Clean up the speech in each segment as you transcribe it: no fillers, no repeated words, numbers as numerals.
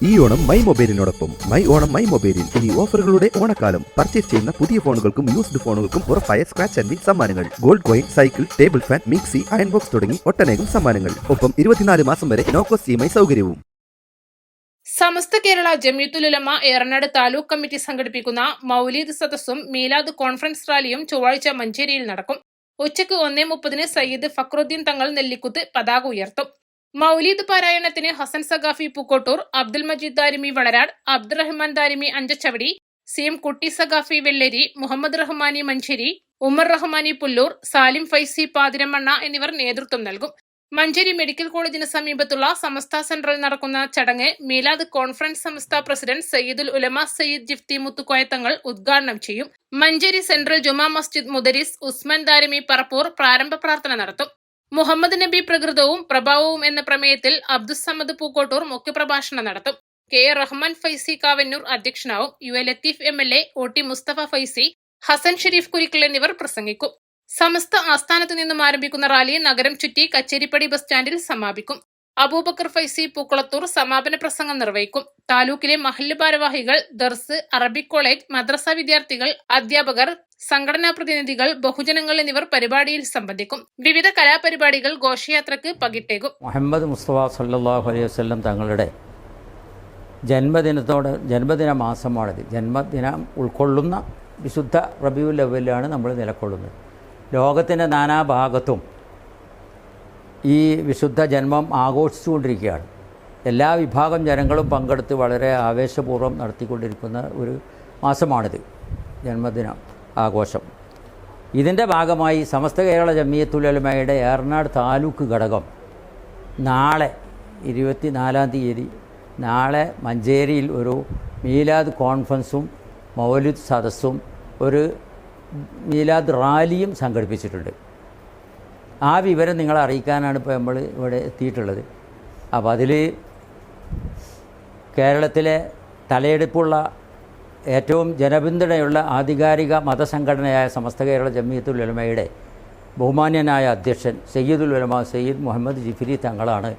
ഈ ഓണം മൈ മൊബൈലിനോടൊപ്പം my Onam my മൊബൈലിൽ ഇനി ഓഫറുകളുടെ ഓണക്കാലം. പർച്ചേസ് ചെയ്യുന്ന പുതിയ ഫോണുകൾക്കും യൂസ്ഡ് ഫോണുകൾക്കും ഉറപ്പായ സ്ക്രാച്ച് ആൻഡ് വിൻ സമ്മാനങ്ങൾ, gold coin, cycle, table fan, mixie, iron box തുടങ്ങി ഒട്ടനേകം സമ്മാനങ്ങൾ. ഒപ്പം 24 മാസം വരെ നോ കോസ്റ്റ് EMI സൗകര്യവും. സമസ്ത കേരള ജമിയത്തുൽ ഉലമ ഏറനാട് താലൂക്ക് കമ്മിറ്റി സംഘടിപ്പിക്കുന്ന മൗലീദ് സദസ്സും മീലാദ് കോൺഫറൻസ് റാലിയും ചൊവ്വാഴ്ച മഞ്ചേരിയിൽ നടക്കും. ഉച്ചയ്ക്ക് 1:30 സയ്യിദ് ഫക്രുദ്ദീൻ തങ്ങൾ നെല്ലിക്കുത്ത് പതാക ഉയർത്തും. മൗലീദ് പാരായണത്തിന് ഹസൻ സഖാഫി പൂക്കോട്ടൂർ, അബ്ദുൽ മജീദ് ദാരിമി വളരാട്, അബ്ദുറഹ്മാൻ ദാരിമി അഞ്ചച്ചവടി, CM കുട്ടി സഖാഫി വെള്ളേരി, മുഹമ്മദ് റഹ്മാനി മഞ്ചേരി, ഉമർ റഹ്മാനി പുല്ലൂർ, സാലിം ഫൈസി പാതിരമണ്ണ എന്നിവർ നേതൃത്വം നൽകും. മഞ്ചേരി മെഡിക്കൽ കോളേജിന് സമീപത്തുള്ള സമസ്ത സെന്ററിൽ നടക്കുന്ന ചടങ്ങ് മീലാദ് കോൺഫറൻസ് സമസ്ത പ്രസിഡന്റ് സയ്യിദുൽ ഉലമ സയ്യിദ് ജിഫ്തി മുത്തുക്കോയ തങ്ങൾ ഉദ്ഘാടനം ചെയ്യും. മഞ്ചേരി സെൻട്രൽ ജുമാ മസ്ജിദ് മുദരിസ് ഉസ്മാൻ ദാരിമി പറപ്പൂർ പ്രാരംഭ പ്രാർത്ഥന നടത്തും. മുഹമ്മദ് നബി പ്രകൃതവും പ്രഭാവവും എന്ന പ്രമേയത്തിൽ അബ്ദുസമദ് പൂക്കോട്ടൂർ മുഖ്യപ്രഭാഷണം നടത്തും. KA Rahman Faizy Kavannur അധ്യക്ഷനാവും. UA Latheef MLA, OT Musthafa Faizy, Hasan Sharif Kurikkal എന്നിവർ പ്രസംഗിക്കും. സമസ്ത ആസ്ഥാനത്ത് നിന്നും ആരംഭിക്കുന്ന റാലി നഗരം ചുറ്റി കച്ചേരിപ്പടി ബസ് സ്റ്റാൻഡിൽ സമാപിക്കും. അബൂബക്കർ ഫൈസി പൂക്കുളത്തൂർ സമാപന പ്രസംഗം നിർവഹിക്കും. താലൂക്കിലെ മഹല്ല് ഭാരവാഹികൾ, ദർസ്, അറബിക് കോളേജ്, മദ്രസ വിദ്യാർത്ഥികൾ, അധ്യാപകർ, സംഘടനാ പ്രതിനിധികൾ, ബഹുജനങ്ങൾ എന്നിവർ പരിപാടിയിൽ സംബന്ധിക്കും. വിവിധ കലാപരിപാടികൾ ഘോഷയാത്രയ്ക്ക് പകിട്ടേകും. മുഹമ്മദ് മുസ്തഫ സല്ലല്ലാഹു അലൈഹി വസല്ലം തങ്ങളുടെ ജന്മദിന മാസമാണിത്. ജന്മദിനം ഉൾക്കൊള്ളുന്ന വിശുദ്ധ റബീഉൽ അവ്വലിലാണ് നമ്മൾ നിലകൊള്ളുന്നത്. ലോകത്തിൻ്റെ നാനാഭാഗത്തും ഈ വിശുദ്ധ ജന്മം ആഘോഷിച്ചുകൊണ്ടിരിക്കുകയാണ്. എല്ലാ വിഭാഗം ജനങ്ങളും പങ്കെടുത്ത് വളരെ ആവേശപൂർവ്വം നടത്തിക്കൊണ്ടിരിക്കുന്ന ഒരു മാസമാണിത്, ജന്മദിന ആഘോഷം. ഇതിൻ്റെ ഭാഗമായി സമസ്ത കേരള ജമിയത്തുൽ ഉലമയുടെ ഏറനാട് താലൂക്ക് ഘടകം നാളെ 24-ാം തീയതി നാളെ മഞ്ചേരിയിൽ ഒരു മീലാദ് കോൺഫറൻസും മൗലിദ് സദസ്സും ഒരു മീലാദ് റാലിയും സംഘടിപ്പിച്ചിട്ടുണ്ട്. ആ വിവരം നിങ്ങളെ അറിയിക്കാനാണ് ഇപ്പോൾ നമ്മൾ ഇവിടെ എത്തിയിട്ടുള്ളത്. അപ്പോൾ അതിൽ കേരളത്തിലെ തലയെടുപ്പുള്ള ഏറ്റവും ജനപിന്തുണയുള്ള ആധികാരിക മതസംഘടനയായ സമസ്ത കേരള ജമിയത്തുൽ ഉലമയുടെ ബഹുമാന്യനായ അധ്യക്ഷൻ സയ്യിദുൽ ഉലമ സയ്യിദ് മുഹമ്മദ് ജിഫ്രി തങ്ങളാണ്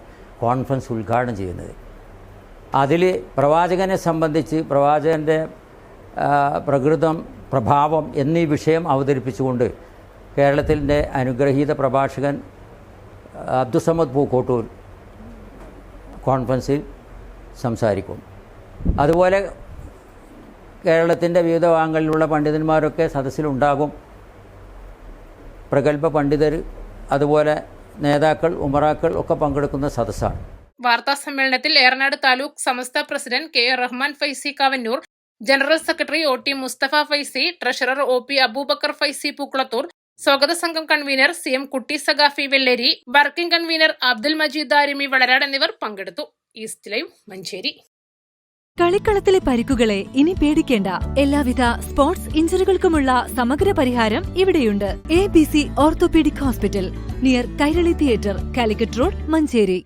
കോൺഫറൻസ് ഉദ്ഘാടനം ചെയ്യുന്നത്. അതിൽ പ്രവാചകനെ സംബന്ധിച്ച് പ്രവാചകൻ്റെ പ്രകൃതം, പ്രഭാവം എന്നീ വിഷയം അവതരിപ്പിച്ചുകൊണ്ട് കേരളത്തിൻ്റെ അനുഗ്രഹീത പ്രഭാഷകൻ അബ്ദുസമദ് പൂക്കോട്ടൂർ കോൺഫറൻസിൽ സംസാരിക്കും. അതുപോലെ കേരളത്തിൻ്റെ വിവിധ ഭാഗങ്ങളിലുള്ള പണ്ഡിതന്മാരൊക്കെ സദസ്സിലുണ്ടാകും. പ്രഗത്ഭ പണ്ഡിതർ, അതുപോലെ നേതാക്കൾ, ഉമറാക്കൾ ഒക്കെ പങ്കെടുക്കുന്ന സദസ്സാണ്. വാർത്താ സമ്മേളനത്തിൽ Eranad taluk Samastha president KA Rahman Faizy Kavanoor, general secretary OT Musthafa Faizy, treasurer OP Aboobacker Faizy Pookkulathur, സ്വാഗത സംഘം convener CM Kutty Saqafi Velleri, working convener Abdul Majeed Darimi Valarad എന്നിവർ പങ്കെടുത്തു. East live Manjeri. കളിക്കളത്തിലെ പരിക്കുകളെ ഇനി പേടിക്കേണ്ട. എല്ലാവിധ സ്പോർട്സ് ഇഞ്ചുറികൾക്കുമുള്ള സമഗ്ര പരിഹാരം ഇവിടെയുണ്ട്. ABC orthopaedic hospital, near Kairali theatre, Calicut road, Manjeri.